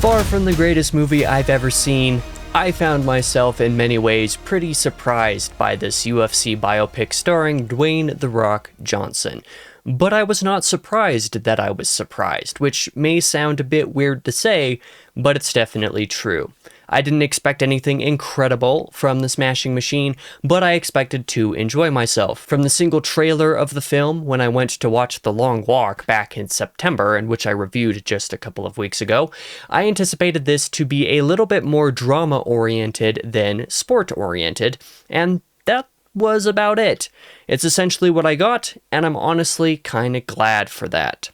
Far from the greatest movie I've ever seen, I found myself in many ways pretty surprised by this UFC biopic starring Dwayne "The Rock" Johnson. But I was not surprised that I was surprised, which may sound a bit weird to say, but it's definitely true. I didn't expect anything incredible from the Smashing Machine, but I expected to enjoy myself. From the single trailer of the film when I went to watch The Long Walk back in September, and which I reviewed just a couple of weeks ago, I anticipated this to be a little bit more drama-oriented than sport-oriented, and that was about it. It's essentially what I got, and I'm honestly kinda glad for that.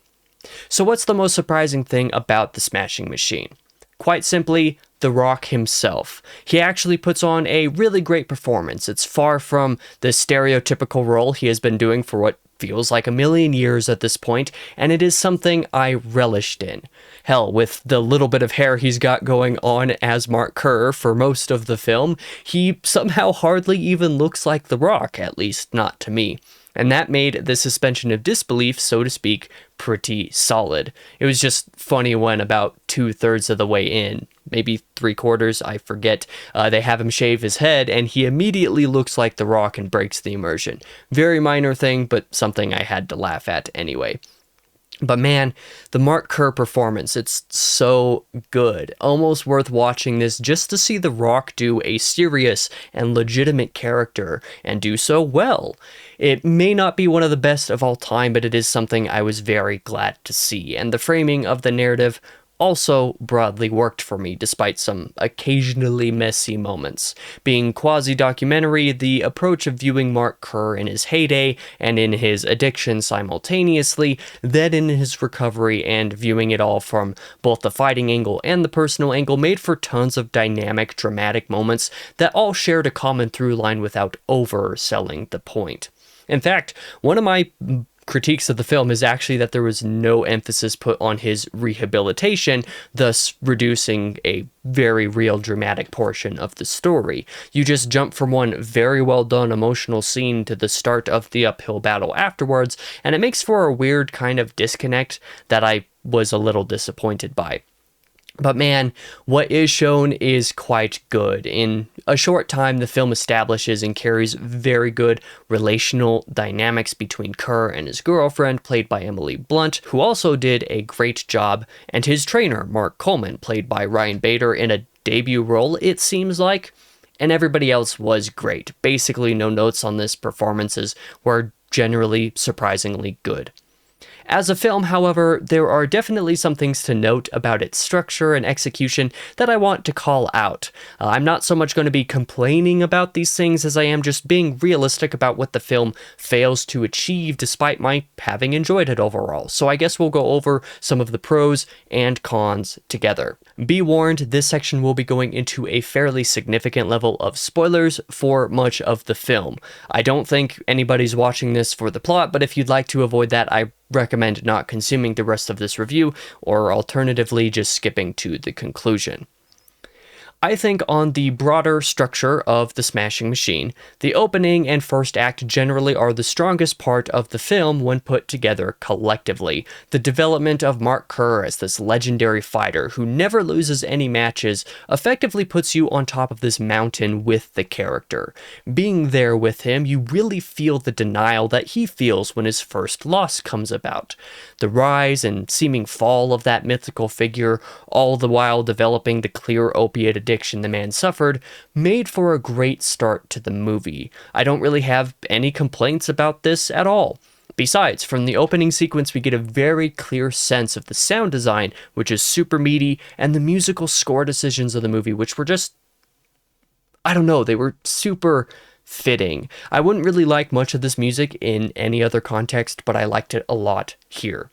So what's the most surprising thing about the Smashing Machine? Quite simply, The Rock himself. He actually puts on a really great performance. It's far from the stereotypical role he has been doing for what feels like a million years at this point, and it is something I relished in. Hell, with the little bit of hair he's got going on as Mark Kerr for most of the film, he somehow hardly even looks like The Rock, at least not to me. And that made the suspension of disbelief, so to speak, pretty solid. It was just funny when about 2/3 of the way in, maybe 3/4, I forget, they have him shave his head, and he immediately looks like The Rock and breaks the immersion. Very minor thing, but something I had to laugh at anyway. But man, the Mark Kerr performance, it's so good. Almost worth watching this just to see The Rock do a serious and legitimate character, and do so well. It may not be one of the best of all time, but it is something I was very glad to see, and the framing of the narrative also broadly worked for me, despite some occasionally messy moments. Being quasi-documentary, the approach of viewing Mark Kerr in his heyday and in his addiction simultaneously, then in his recovery, and viewing it all from both the fighting angle and the personal angle made for tons of dynamic, dramatic moments that all shared a common through line without overselling the point. In fact, one of my critiques of the film is actually that there was no emphasis put on his rehabilitation, thus reducing a very real dramatic portion of the story. You just jump from one very well done emotional scene to the start of the uphill battle afterwards, and it makes for a weird kind of disconnect that I was a little disappointed by. But man, what is shown is quite good. In a short time, the film establishes and carries very good relational dynamics between Kerr and his girlfriend, played by Emily Blunt, who also did a great job, and his trainer, Mark Coleman, played by Ryan Bader, in a debut role, it seems like. And everybody else was great. Basically, no notes on this. Performances were generally surprisingly good. As a film, however, there are definitely some things to note about its structure and execution that I want to call out. I'm not so much going to be complaining about these things as I am just being realistic about what the film fails to achieve despite my having enjoyed it overall. So I guess we'll go over some of the pros and cons together. Be warned, this section will be going into a fairly significant level of spoilers for much of the film. I don't think anybody's watching this for the plot, but if you'd like to avoid that, I recommend not consuming the rest of this review, or alternatively just skipping to the conclusion. I think on the broader structure of the Smashing Machine, the opening and first act generally are the strongest part of the film when put together collectively. The development of Mark Kerr as this legendary fighter who never loses any matches effectively puts you on top of this mountain with the character. Being there with him, you really feel the denial that he feels when his first loss comes about. The rise and seeming fall of that mythical figure, all the while developing the clear opiate addiction the man suffered, made for a great start to the movie. I don't really have any complaints about this at all. Besides, from the opening sequence we get a very clear sense of the sound design, which is super meaty, and the musical score decisions of the movie, which were just, I don't know, they were super fitting. I wouldn't really like much of this music in any other context, but I liked it a lot here.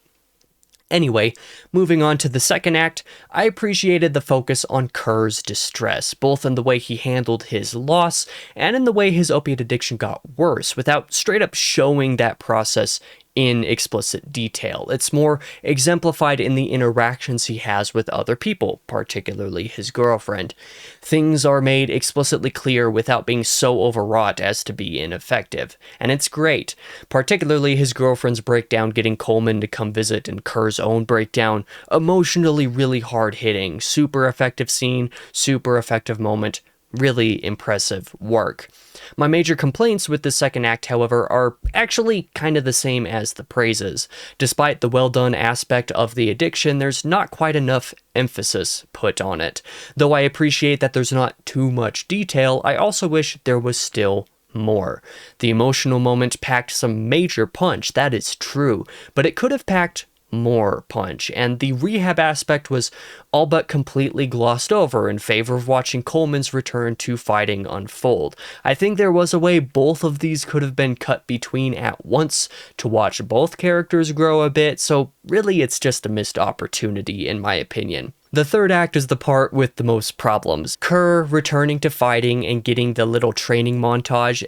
Anyway, moving on to the second act, I appreciated the focus on Kerr's distress, both in the way he handled his loss and in the way his opiate addiction got worse, without straight up showing that process in explicit detail. It's more exemplified in the interactions he has with other people, particularly his girlfriend. Things are made explicitly clear without being so overwrought as to be ineffective, and it's great. Particularly his girlfriend's breakdown getting Coleman to come visit and Kerr's own breakdown, emotionally really hard-hitting, super effective scene, super effective moment, really impressive work. My major complaints with the second act, however, are actually kind of the same as the praises. Despite the well-done aspect of the addiction, there's not quite enough emphasis put on it. Though I appreciate that there's not too much detail, I also wish there was still more. The emotional moment packed some major punch, that is true, but it could have packed more punch, and the rehab aspect was all but completely glossed over in favor of watching Coleman's return to fighting unfold. I think there was a way both of these could have been cut between at once to watch both characters grow a bit, so really it's just a missed opportunity in my opinion. The third act is the part with the most problems. Kerr returning to fighting and getting the little training montage,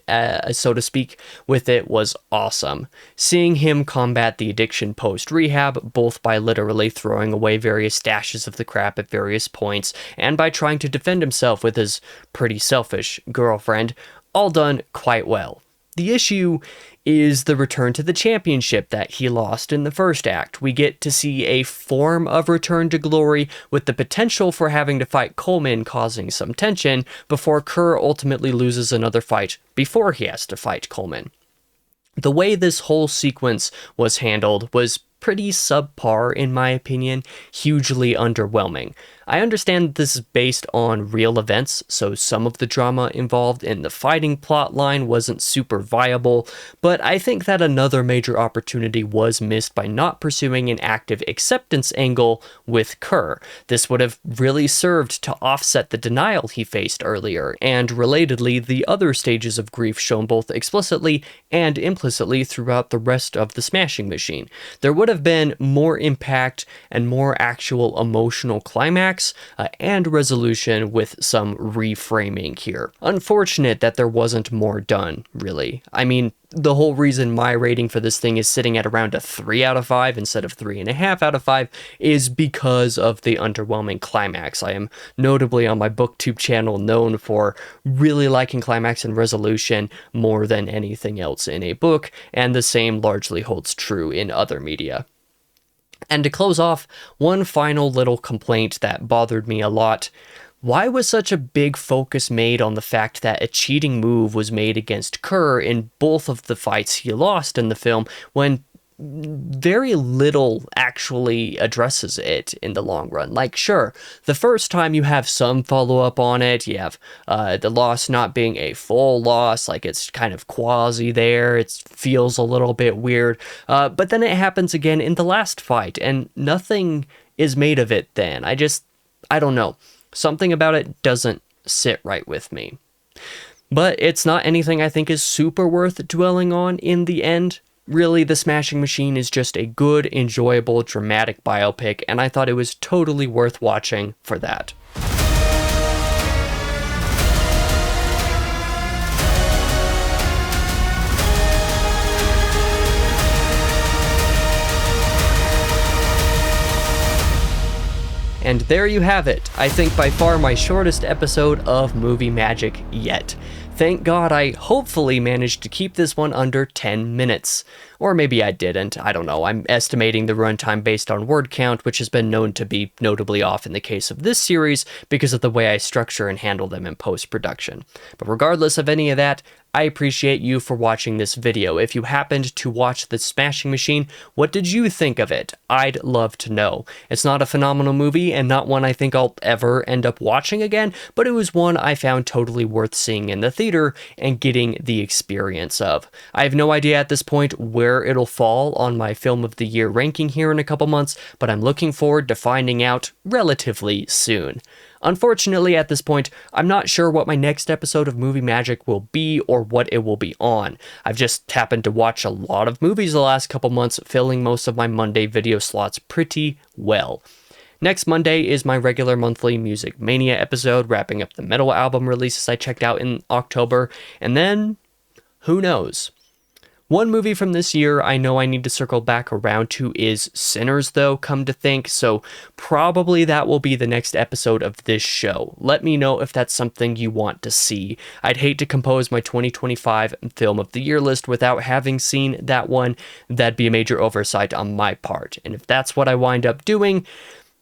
so to speak, with it was awesome. Seeing him combat the addiction post-rehab, both by literally throwing away various stashes of the crap at various points, and by trying to defend himself with his pretty selfish girlfriend, all done quite well. The issue is the return to the championship that he lost in the first act. We get to see a form of return to glory with the potential for having to fight Coleman, causing some tension, before Kerr ultimately loses another fight before he has to fight Coleman. The way this whole sequence was handled was pretty subpar in my opinion, hugely underwhelming. I understand this is based on real events, so some of the drama involved in the fighting plot line wasn't super viable, but I think that another major opportunity was missed by not pursuing an active acceptance angle with Kerr. This would have really served to offset the denial he faced earlier, and relatedly, the other stages of grief shown both explicitly and implicitly throughout the rest of the Smashing Machine. There would have been more impact and more actual emotional climax and resolution with some reframing here. Unfortunate that there wasn't more done, really. I mean, the whole reason my rating for this thing is sitting at around a 3 out of 5 instead of 3.5 out of 5 is because of the underwhelming climax. I am notably on my BookTube channel known for really liking climax and resolution more than anything else in a book, and the same largely holds true in other media. And to close off, one final little complaint that bothered me a lot. Why was such a big focus made on the fact that a cheating move was made against Kerr in both of the fights he lost in the film, when very little actually addresses it in the long run? Like, sure, the first time you have some follow-up on it, you have the loss not being a full loss, like it's kind of quasi there, it feels a little bit weird, but then it happens again in the last fight, and nothing is made of it then. I don't know. Something about it doesn't sit right with me. But it's not anything I think is super worth dwelling on in the end. Really, The Smashing Machine is just a good, enjoyable, dramatic biopic, and I thought it was totally worth watching for that. And there you have it. I think by far my shortest episode of Movie Magic yet. Thank God I hopefully managed to keep this one under 10 minutes. Or maybe I didn't, I don't know. I'm estimating the runtime based on word count, which has been known to be notably off in the case of this series because of the way I structure and handle them in post-production. But regardless of any of that, I appreciate you for watching this video. If you happened to watch The Smashing Machine, what did you think of it? I'd love to know. It's not a phenomenal movie and not one I think I'll ever end up watching again, but it was one I found totally worth seeing in the theater and getting the experience of. I have no idea at this point where it'll fall on my Film of the Year ranking here in a couple months, but I'm looking forward to finding out relatively soon. Unfortunately, at this point, I'm not sure what my next episode of Movie Magic will be or what it will be on. I've just happened to watch a lot of movies the last couple months, filling most of my Monday video slots pretty well. Next Monday is my regular monthly Music Mania episode, wrapping up the metal album releases I checked out in October, and then, who knows? One movie from this year I know I need to circle back around to is Sinners, though, come to think, so probably that will be the next episode of this show. Let me know if that's something you want to see. I'd hate to compose my 2025 Film of the Year list without having seen that one. That'd be a major oversight on my part, and if that's what I wind up doing,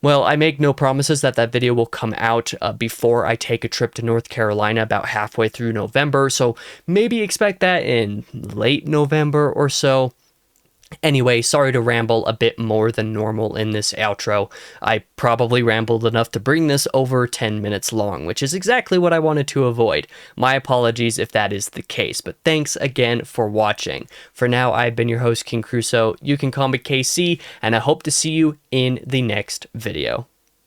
well, I make no promises that that video will come out before I take a trip to North Carolina about halfway through November, so maybe expect that in late November or so. Anyway, sorry to ramble a bit more than normal in this outro. I probably rambled enough to bring this over 10 minutes long, which is exactly what I wanted to avoid. My apologies if that is the case, but thanks again for watching. For now, I've been your host, King Crusoe. You can call me KC, and I hope to see you in the next video.